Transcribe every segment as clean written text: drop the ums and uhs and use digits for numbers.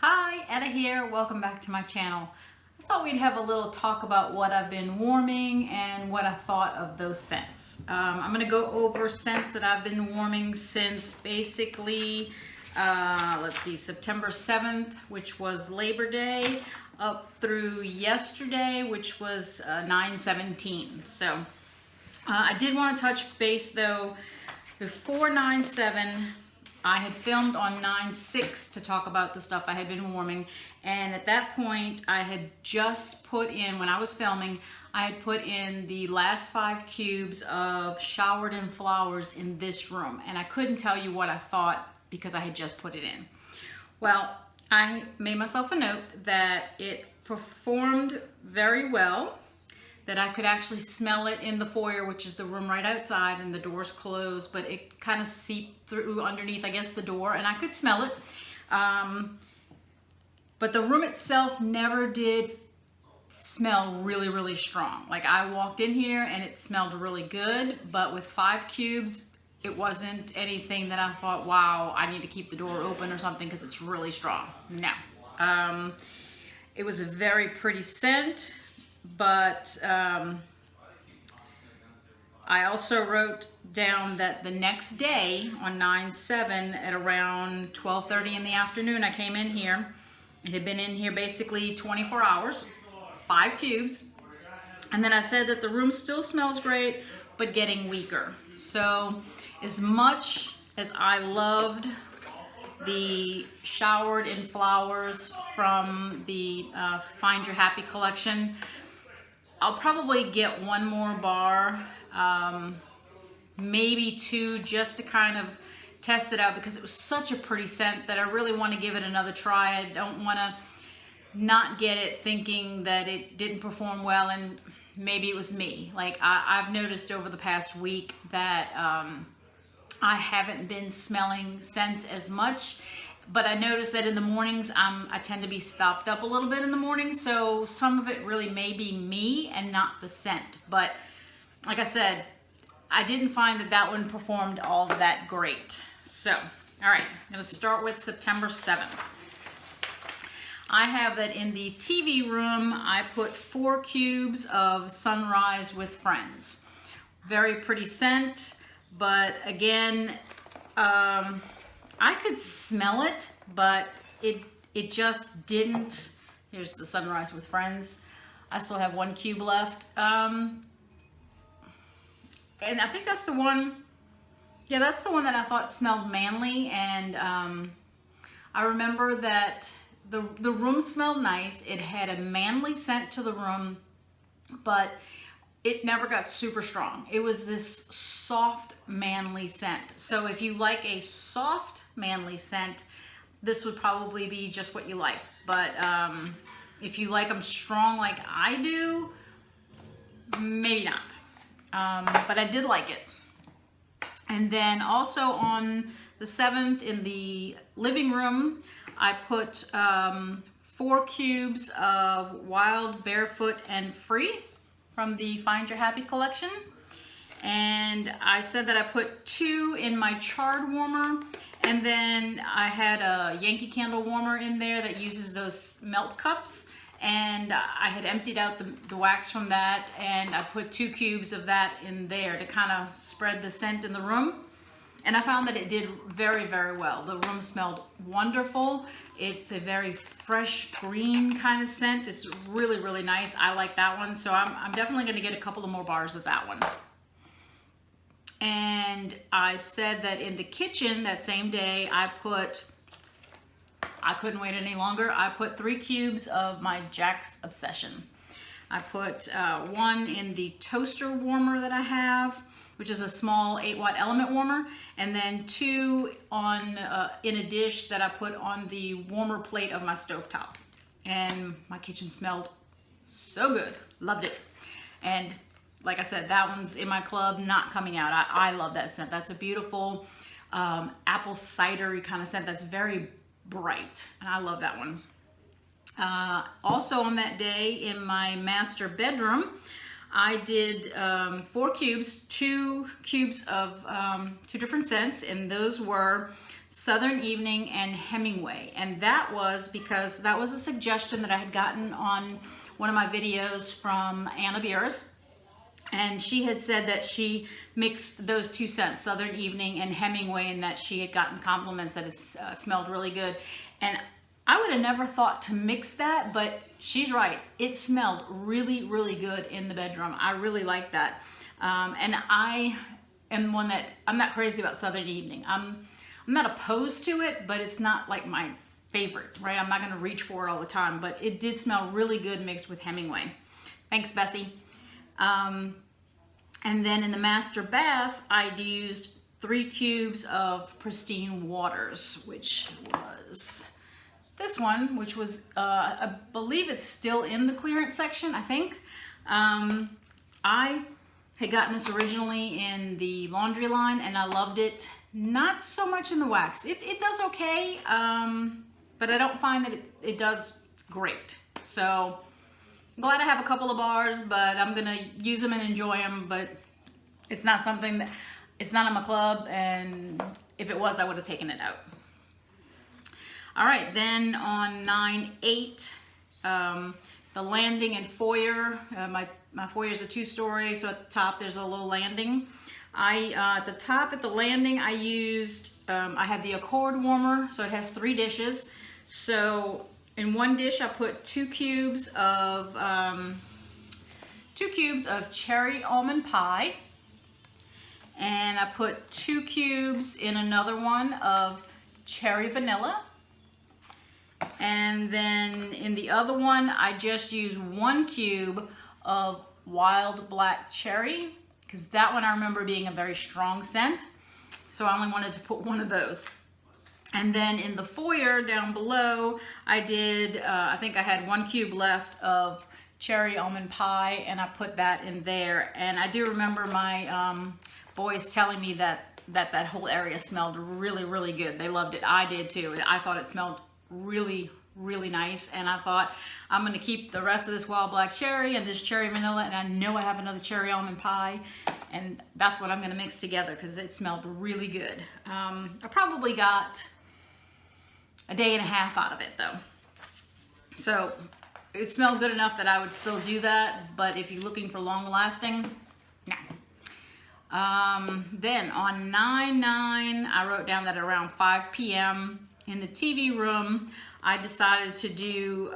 Hi, Etta here. Welcome back to my channel. I thought we'd have a little talk about what I've been warming and what I thought of those scents. I'm going to go over scents that I've been warming since basically, let's see, September 7th, which was Labor Day, up through yesterday, which was 9/17. So I did want to touch base though, before 9/7, I had filmed on 9/6 to talk about the stuff I had been warming, and at that point I had just put in, when I was filming, I had put in the last 5 cubes of Showered in Flowers in this room, and I couldn't tell you what I thought because I had just put it in. Well, I made myself a note that it performed very well, that I could actually smell it in the foyer, which is the room right outside, and the door's closed, but it kind of seeped through underneath, I guess, the door, and I could smell it. But the room itself never did smell really, really strong. Like, I walked in here and it smelled really good, but with 5 cubes, it wasn't anything that I thought, wow, I need to keep the door open or something because it's really strong. No. It was a very pretty scent. But I also wrote down that the next day on 9/7 at around 12:30 in the afternoon, I came in here. It had been in here basically 24 hours, 5 cubes. And then I said that the room still smells great, but getting weaker. So as much as I loved the Showered in Flowers from the Find Your Happy collection, I'll probably get one more bar, maybe 2, just to kind of test it out, because it was such a pretty scent that I really want to give it another try. I don't want to not get it thinking that it didn't perform well and maybe it was me. Like, I've noticed over the past week that I haven't been smelling scents as much. But I noticed that in the mornings, I tend to be stopped up a little bit in the morning, so some of it really may be me and not the scent. But like I said, I didn't find that that one performed all that great. So, all right, I'm gonna start with September 7th. I have that in the TV room, I put 4 cubes of Sunrise with Friends. Very pretty scent, but again, I could smell it, but it just didn't. Here's the Sunrise with Friends. I still have 1 cube left. And I think that's the one, yeah, that's the one that I thought smelled manly. And I remember that the room smelled nice. It had a manly scent to the room, but it never got super strong. It was this soft, manly scent. So if you like a soft, manly scent, this would probably be just what you like. But if you like them strong like I do, maybe not. But I did like it. And then also on the 7th in the living room, I put 4 cubes of Wild, Barefoot, and Free from the Find Your Happy collection. And I said that I put 2 in my chard warmer, and then I had a Yankee Candle warmer in there that uses those melt cups, and I had emptied out the wax from that, and I put 2 cubes of that in there to kind of spread the scent in the room. And I found that it did very, very well. The room smelled wonderful. It's a very fresh green kind of scent. It's really, really nice. I like that one. So I'm definitely going to get a couple of more bars of that one. And I said that in the kitchen that same day, I couldn't wait any longer. I put 3 cubes of my Jack's Obsession. I put 1 in the toaster warmer that I have, which is a small 8-watt element warmer, and then 2 on in a dish that I put on the warmer plate of my stovetop. And my kitchen smelled so good. Loved it. And like I said, that one's in my club, not coming out. I love that scent. That's a beautiful apple cidery kind of scent that's very bright, and I love that one. Also on that day in my master bedroom, I did 4 cubes, 2 cubes of 2 different scents, and those were Southern Evening, and Hemingway. And that was because that was a suggestion that I had gotten on one of my videos from Anna Beers. And she had said that she mixed those two scents, Southern Evening and Hemingway, and that she had gotten compliments that it smelled really good. And I would have never thought to mix that, but she's right. It smelled really, really good in the bedroom. I really like that. And I am one that, I'm not crazy about Southern Evening. I'm not opposed to it, but it's not like my favorite, right? I'm not gonna reach for it all the time, but it did smell really good mixed with Hemingway. Thanks, Bessie. And then in the master bath, I used 3 cubes of Pristine Waters, which was this one, which was, I believe it's still in the clearance section, I think. I had gotten this originally in the laundry line and I loved it. Not so much in the wax. It does okay, but I don't find that it does great. So I'm glad I have a couple of bars, but I'm gonna use them and enjoy them, but it's not something that, it's not in my club, and if it was, I would have taken it out. All right, then on 9/8, the landing and foyer, my foyer is a 2-story, so at the top there's a little landing. At the top at the landing, I used, I had the Accord warmer, so it has 3 dishes. So in one dish, I put 2 cubes of cherry almond pie, and I put 2 cubes in another one of cherry vanilla. And then in the other one, I just used 1 cube of wild black cherry, because that one I remember being a very strong scent. So I only wanted to put 1 of those. And then in the foyer down below, I did, I think I had 1 cube left of cherry almond pie, and I put that in there. And I do remember my boys telling me that whole area smelled really, really good. They loved it. I did too. I thought it smelled really, really nice, and I thought I'm gonna keep the rest of this wild black cherry and this cherry vanilla, and I know I have another cherry almond pie, and that's what I'm gonna mix together because it smelled really good. I probably got a day and a half out of it though, so it smelled good enough that I would still do that, but if you're looking for long lasting, no. Then on 9/9, I wrote down that around 5 p.m. in the TV room, I decided to do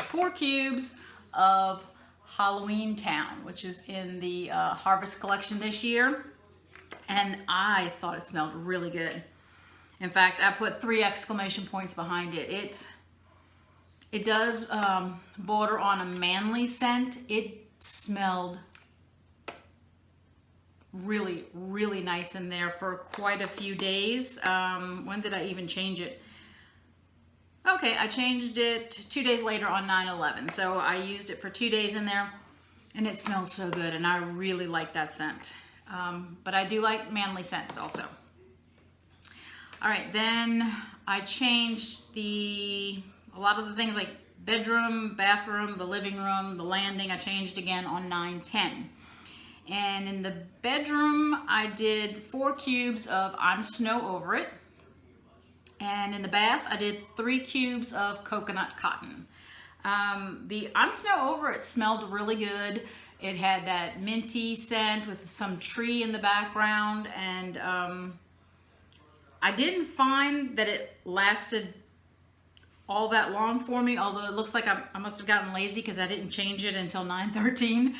4 cubes of Halloween Town, which is in the Harvest collection this year. And I thought it smelled really good. In fact, I put 3 exclamation points behind it. It does border on a manly scent. It smelled really, really nice in there for quite a few days. When did I even change it? Okay, I changed it 2 days later on 9/11. So I used it for 2 days in there, and it smells so good, and I really like that scent. But I do like manly scents also. All right, then I changed a lot of the things like bedroom, bathroom, the living room, the landing, I changed again on 9/10. And in the bedroom, I did 4 cubes of I'm Snow Over It. And in the bath, I did 3 cubes of Coconut Cotton. The I'm Snow Over It smelled really good. It had that minty scent with some tree in the background. And I didn't find that it lasted all that long for me, although it looks like I must have gotten lazy because I didn't change it until 9/13.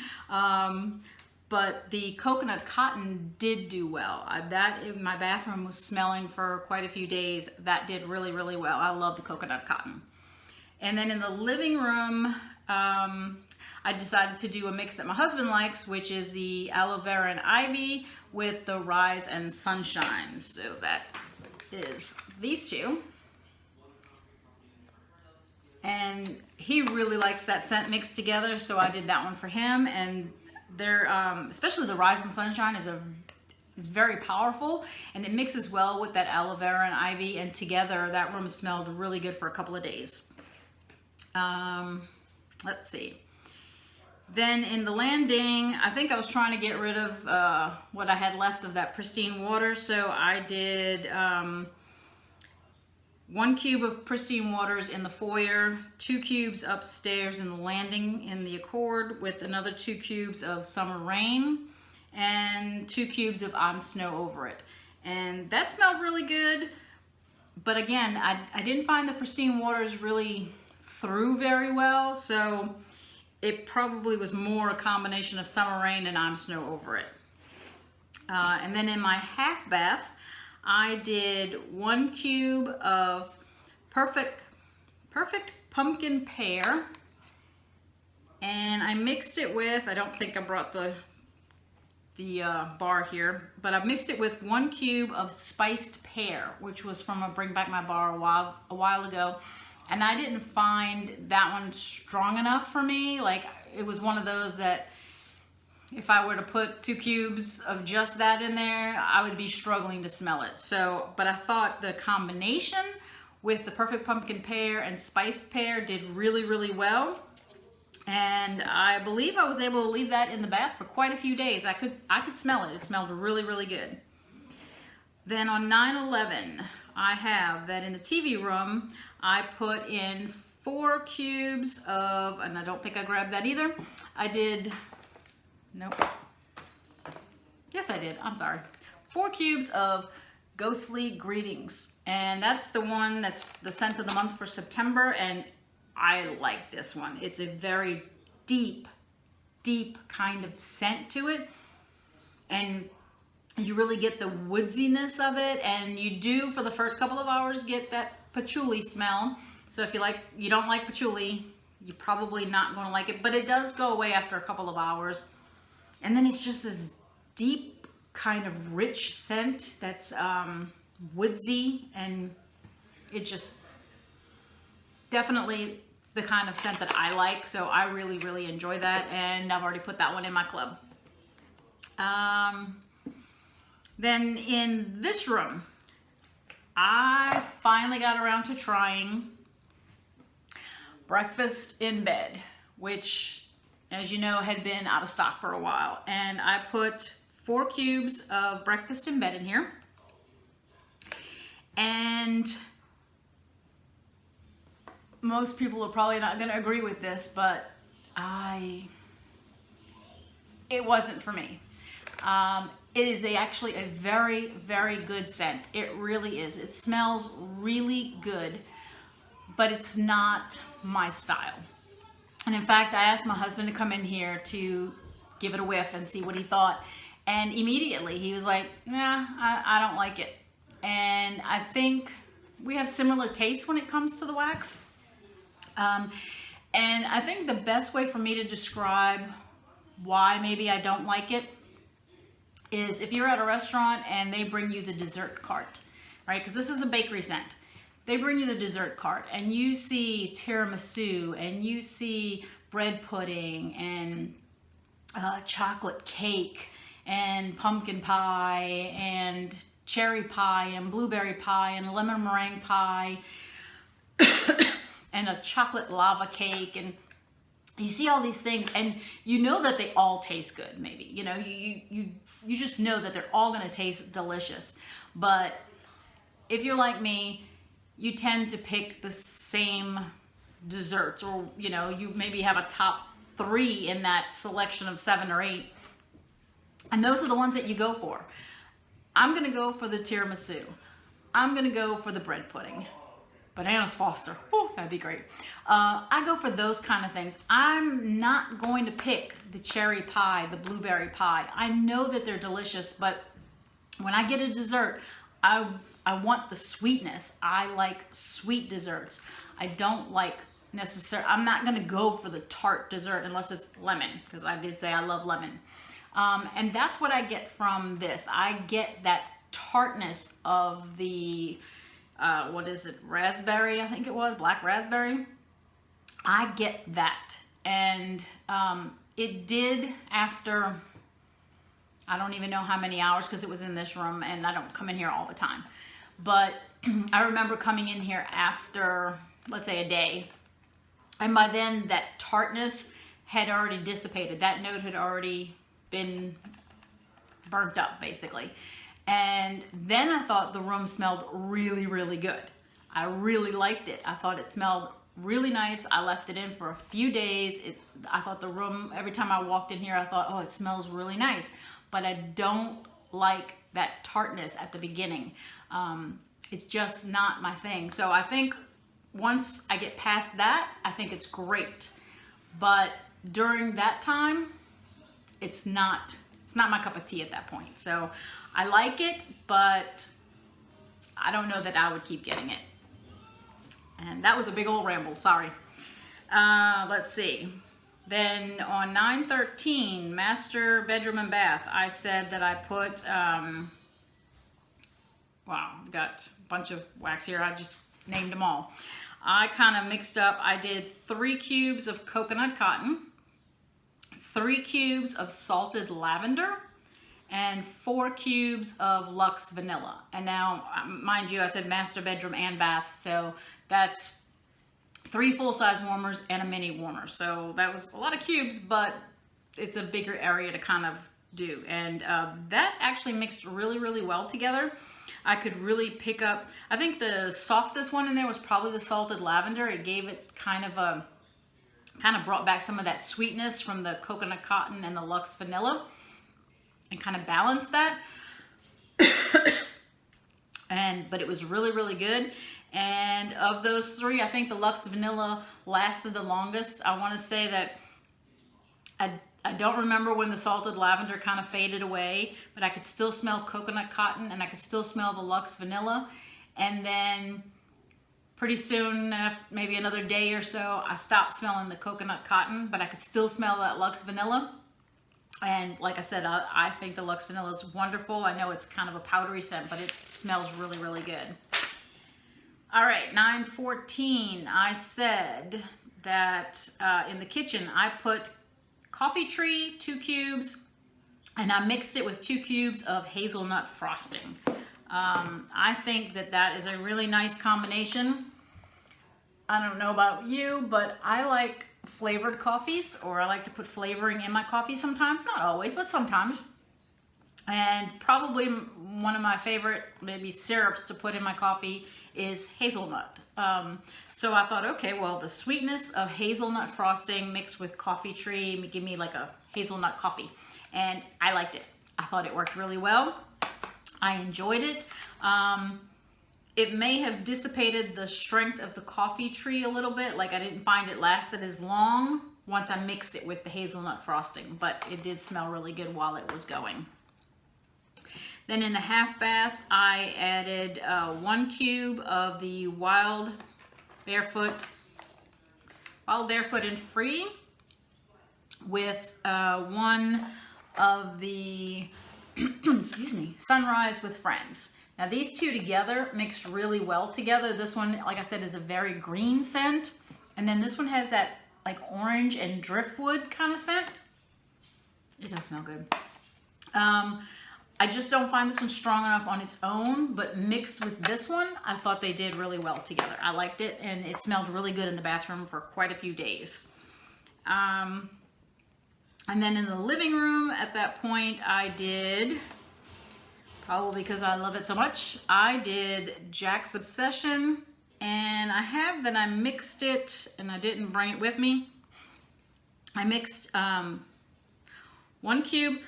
But the Coconut Cotton did do well. My bathroom was smelling for quite a few days. That did really, really well. I love the Coconut Cotton. And then in the living room, I decided to do a mix that my husband likes, which is the Aloe Vera and Ivy with the Rise and Sunshine. So that is these 2. And he really likes that scent mixed together, so I did that one for him. And they're, especially the Rise and Sunshine is very powerful, and it mixes well with that Aloe Vera and Ivy, and together that room smelled really good for a couple of days. Let's see. Then in the landing, I think I was trying to get rid of what I had left of that pristine water. So I did 1 cube of pristine waters in the foyer, 2 cubes upstairs in the landing in the Accord, with another 2 cubes of Summer Rain and 2 cubes of I'm Snow Over It. And that smelled really good. But again, I didn't find the pristine waters really through very well. So it probably was more a combination of Summer Rain and I'm Snow Over It. And then in my half bath, I did 1 cube of perfect pumpkin pear, and I mixed it with, I don't think I brought the bar here, but I mixed it with 1 cube of spiced pear, which was from a Bring Back My Bar a while ago, and I didn't find that one strong enough for me. Like, it was one of those that if I were to put 2 cubes of just that in there, I would be struggling to smell it. So, but I thought the combination with the perfect pumpkin pear and spiced pear did really, really well. And I believe I was able to leave that in the bath for quite a few days. I could smell it. It smelled really, really good. Then on 9/11, I have that in the TV room, I put in 4 cubes of, and I don't think I grabbed that either. I did, nope. Yes, I did. I'm sorry. 4 cubes of Ghostly Greetings. And that's the one that's the scent of the month for September. And I like this one. It's a very deep, deep kind of scent to it. And you really get the woodsiness of it. And you do, for the first couple of hours, get that patchouli smell. So if you don't like patchouli, you're probably not going to like it. But it does go away after a couple of hours. And then it's just this deep kind of rich scent that's woodsy, and it just definitely the kind of scent that I like. So I really, really enjoy that, and I've already put that one in my club. Then in this room, I finally got around to trying Breakfast in Bed, which, as you know, had been out of stock for a while. And I put 4 cubes of Breakfast in Bed in here. And most people are probably not going to agree with this, but it wasn't for me. It is actually a very, very good scent. It really is. It smells really good, but it's not my style. And in fact, I asked my husband to come in here to give it a whiff and see what he thought. And immediately he was like, nah, I don't like it. And I think we have similar tastes when it comes to the wax. And I think the best way for me to describe why maybe I don't like it is if you're at a restaurant and they bring you the dessert cart, right? Because this is a bakery scent. They bring you the dessert cart and you see tiramisu and you see bread pudding and chocolate cake and pumpkin pie and cherry pie and blueberry pie and lemon meringue pie and a chocolate lava cake, and you see all these things and you know that they all taste good. Maybe, you know, you just know that they're all going to taste delicious. But if you're like me, you tend to pick the same desserts, or you know, you maybe have a top 3 in that selection of 7 or 8. And those are the ones that you go for. I'm going to go for the tiramisu. I'm going to go for the bread pudding. Bananas Foster. Oh, that'd be great. I go for those kind of things. I'm not going to pick the cherry pie, the blueberry pie. I know that they're delicious, but when I get a dessert, I want the sweetness. I like sweet desserts. I don't like necessarily, I'm not going to go for the tart dessert unless it's lemon, because I did say I love lemon. And that's what I get from this. I get that tartness of the, what is it, raspberry, I think it was, black raspberry. I get that. And it did, after, I don't even know how many hours, because it was in this room and I don't come in here all the time. But I remember coming in here after, let's say, a day. And by then that tartness had already dissipated. That note had already been burnt up, basically. And then I thought the room smelled really, really good. I really liked it. I thought it smelled really nice. I left it in for a few days. I thought the room, every time I walked in here, I thought, oh, it smells really nice. But I don't like that tartness at the beginning. It's just not my thing. So I think once I get past that, I think it's great. But during that time, it's not my cup of tea at that point. So I like it, but I don't know that I would keep getting it. And that was a big old ramble, sorry. Let's see. Then on 9/13, master bedroom and bath, I said that I put, wow, I've got a bunch of wax here. I just named them all. I kind of mixed up. I did 3 cubes of coconut cotton, 3 cubes of salted lavender, and 4 cubes of Luxe vanilla. And now, mind you, I said master bedroom and bath, so that's 3 full-size warmers and a mini warmer. So that was a lot of cubes, but it's a bigger area to kind of do. And that actually mixed really, really well together. I could really pick up, I think the softest one in there was probably the salted lavender. It gave it kind of brought back some of that sweetness from the coconut cotton and the Luxe vanilla and kind of balanced that. But it was really, really good. And of those 3, I think the Luxe vanilla lasted the longest. I want to say that I don't remember when the salted lavender kind of faded away, but I could still smell coconut cotton and I could still smell the Luxe vanilla. And then pretty soon, after maybe another day or so, I stopped smelling the coconut cotton, but I could still smell that Luxe vanilla. And like I said, I think the Luxe vanilla is wonderful. I know it's kind of a powdery scent, but it smells really, really good. All right, 9/14, I said that in the kitchen, I put coffee tree, 2 cubes, and I mixed it with 2 cubes of hazelnut frosting. I think that is a really nice combination. I don't know about you, but I like flavored coffees, or I like to put flavoring in my coffee sometimes. Not always, but sometimes. And probably one of my favorite maybe syrups to put in my coffee is hazelnut. So I thought, okay, well, the sweetness of hazelnut frosting mixed with coffee tree give me like a hazelnut coffee. And I liked it. I thought it worked really well. I enjoyed it. It may have dissipated the strength of the coffee tree a little bit. Like I didn't find it lasted as long once I mixed it with the hazelnut frosting, but it did smell really good while it was going. Then in the half bath, I added 1 cube of the Wild Barefoot and Free with 1 of the excuse me, Sunrise with Friends. Now these 2 together mixed really well together. This one, like I said, is a very green scent. And then this one has that like orange and driftwood kind of scent. It does smell good. I just don't find this one strong enough on its own, but mixed with this one, I thought they did really well together. I liked it, and it smelled really good in the bathroom for quite a few days. And then in the living room, at that point, I did, probably because I love it so much, I did Jack's Obsession, and I mixed it, and I didn't bring it with me. I mixed 1 cube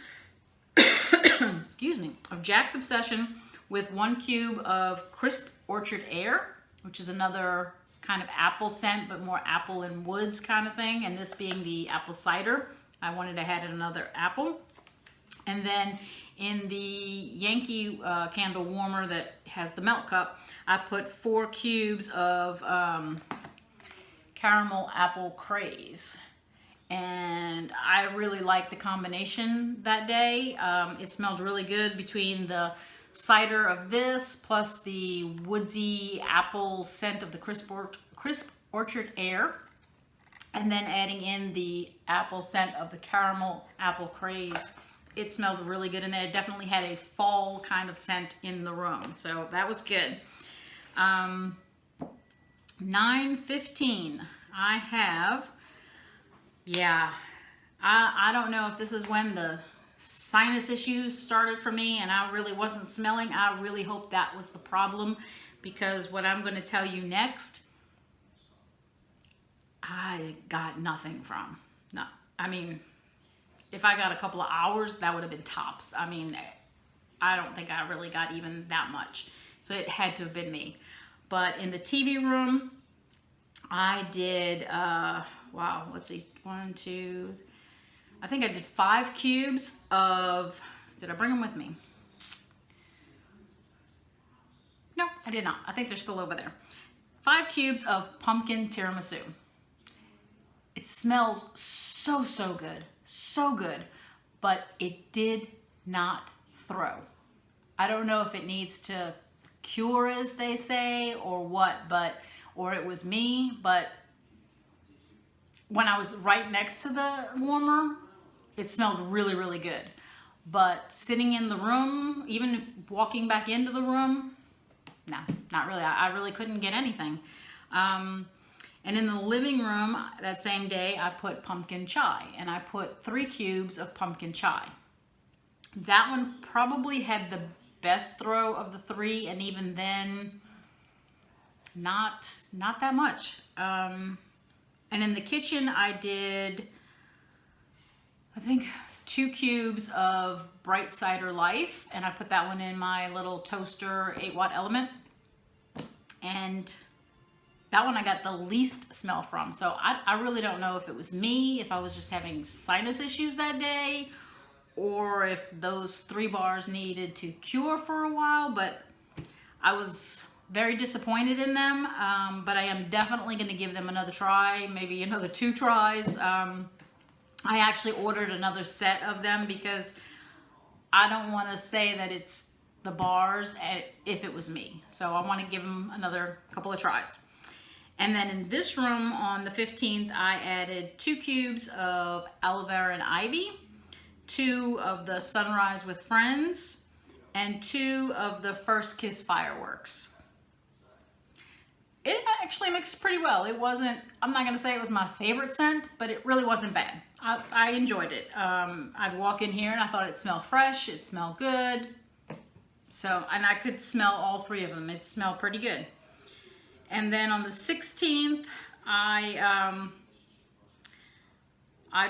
excuse me, of Jack's Obsession with 1 cube of Crisp Orchard Air, which is another kind of apple scent, but more apple and woods kind of thing. And this being the apple cider, I wanted to add another apple. And then in the Yankee candle warmer that has the melt cup, I put 4 cubes of caramel apple craze. And I really liked the combination that day. It smelled really good between the cider of this plus the woodsy apple scent of the Crisp Orchard Air, and then adding in the apple scent of the caramel apple craze. It smelled really good in there. It definitely had a fall kind of scent in the room, so that was good. 9:15, I have, yeah, I don't know if this is when the sinus issues started for me and I really wasn't smelling. I really hope that was the problem, because what I'm going to tell you next, I got nothing from. No, I mean, if I got a couple of hours, that would have been tops. I mean, I don't think I really got even that much. So it had to have been me. But in the TV room, I did, wow, let's see, 1, 2, I think I did 5 cubes of, did I bring them with me? No, I did not. I think they're still over there. 5 cubes of pumpkin tiramisu. It smells so, so good, but it did not throw. I don't know if it needs to cure, as they say, or what, or it was me, but when I was right next to the warmer, it smelled really, really good. But sitting in the room, even walking back into the room, no, not really. I really couldn't get anything. And in the living room that same day, I put pumpkin chai, and I put 3 cubes of pumpkin chai. That one probably had the best throw of the 3, and even then, not that much. And in the kitchen, I did, I think, 2 cubes of Bright Cider Life, and I put that one in my little toaster 8-watt element. And that one I got the least smell from. So I really don't know if it was me, if I was just having sinus issues that day, or if those 3 bars needed to cure for a while, but I was very disappointed in them. But I am definitely going to give them another try, maybe another 2 tries. I actually ordered another set of them because I don't want to say that it's the bars if it was me. So I want to give them another couple of tries. And then in this room on the 15th, I added 2 cubes of aloe vera and ivy, 2 of the Sunrise with Friends, and 2 of the First Kiss fireworks. It actually mixed pretty well. It wasn't, I'm not gonna say it was my favorite scent, but it really wasn't bad. I enjoyed it. I'd walk in here and I thought it smelled fresh, it smelled good. So, and I could smell all 3 of them. It smelled pretty good. And then on the 16th, I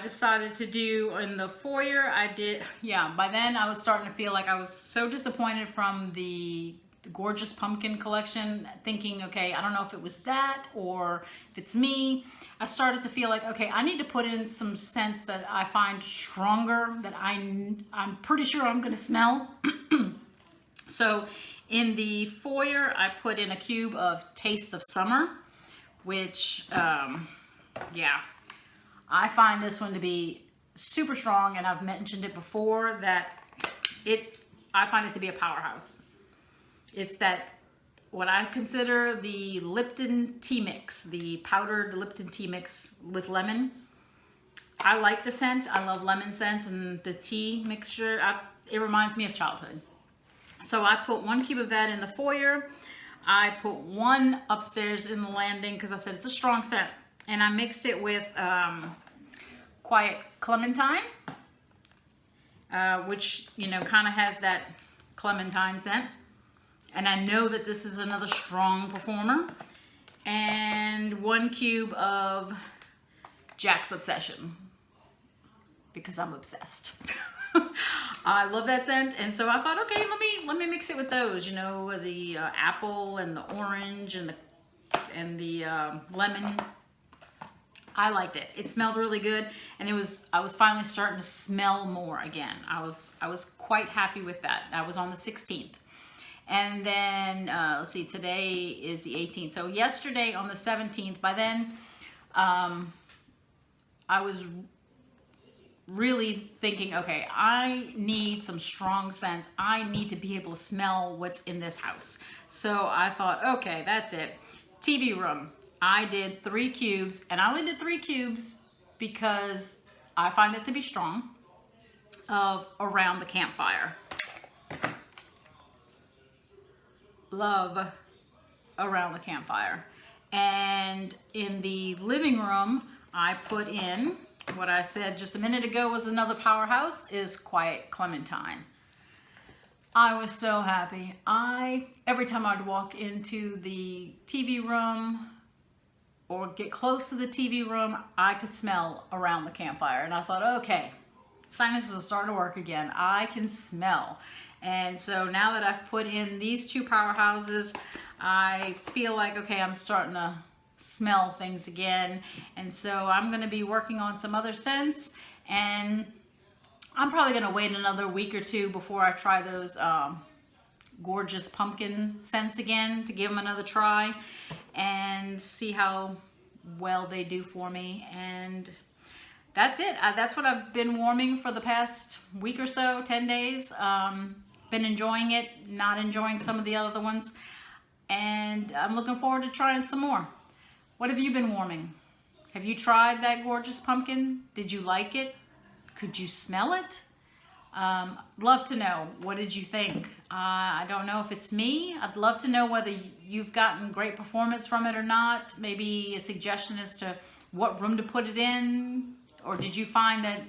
decided to do in the foyer, by then I was starting to feel like I was so disappointed from the Gorgeous Pumpkin collection, thinking, okay, I don't know if it was that or if it's me. I started to feel like, okay, I need to put in some scents that I find stronger, that I'm pretty sure I'm gonna smell. So in the foyer, I put in a cube of Taste of Summer, which, I find this one to be super strong, and I've mentioned it before that I find it to be a powerhouse. It's that, what I consider the Lipton tea mix, the powdered Lipton tea mix with lemon. I like the scent. I love lemon scents, and the tea mixture, it reminds me of childhood. So I put 1 cube of that in the foyer. I put 1 upstairs in the landing because I said it's a strong scent. And I mixed it with Quiet Clementine, which, kind of has that clementine scent. And I know that this is another strong performer. And 1 cube of Jack's Obsession, because I'm obsessed. I love that scent, and so I thought, okay, let me mix it with those. The apple and the orange and the lemon. I liked it. It smelled really good, and I was finally starting to smell more again. I was quite happy with that. That was on the 16th. And then, let's see, today is the 18th. So yesterday on the 17th, by then, I was really thinking, okay, I need some strong scents. I need to be able to smell what's in this house. So I thought, okay, that's it. TV room. I did 3 cubes, and I only did 3 cubes because I find it to be strong, of Around the Campfire. Love Around the Campfire. And in the living room, I put in what I said just a minute ago was another powerhouse is Quiet Clementine. I was so happy. Every time I'd walk into the TV room or get close to the TV room, I could smell around the campfire. And I thought, okay, sinuses are starting to work again. I can smell. And so now that I've put in these two powerhouses, I feel like, okay, I'm starting to smell things again. And so I'm going to be working on some other scents, and I'm probably going to wait another week or two before I try those gorgeous pumpkin scents again, to give them another try and see how well they do for me. And that's it. That's what I've been warming for the past week or so, 10 days. Been enjoying it, not enjoying some of the other ones. And I'm looking forward to trying some more. What have you been warming? Have you tried that gorgeous pumpkin? Did you like it? Could you smell it? Love to know. What did you think? I don't know if it's me. I'd love to know whether you've gotten great performance from it or not. Maybe a suggestion as to what room to put it in. Or did you find that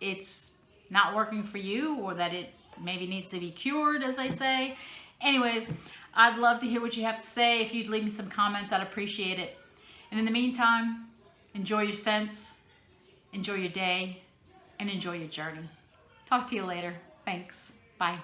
it's not working for you, or that it maybe needs to be cured, as they say? Anyways, I'd love to hear what you have to say. If you'd leave me some comments, I'd appreciate it. And in the meantime, enjoy your scents, enjoy your day, and enjoy your journey. Talk to you later. Thanks. Bye.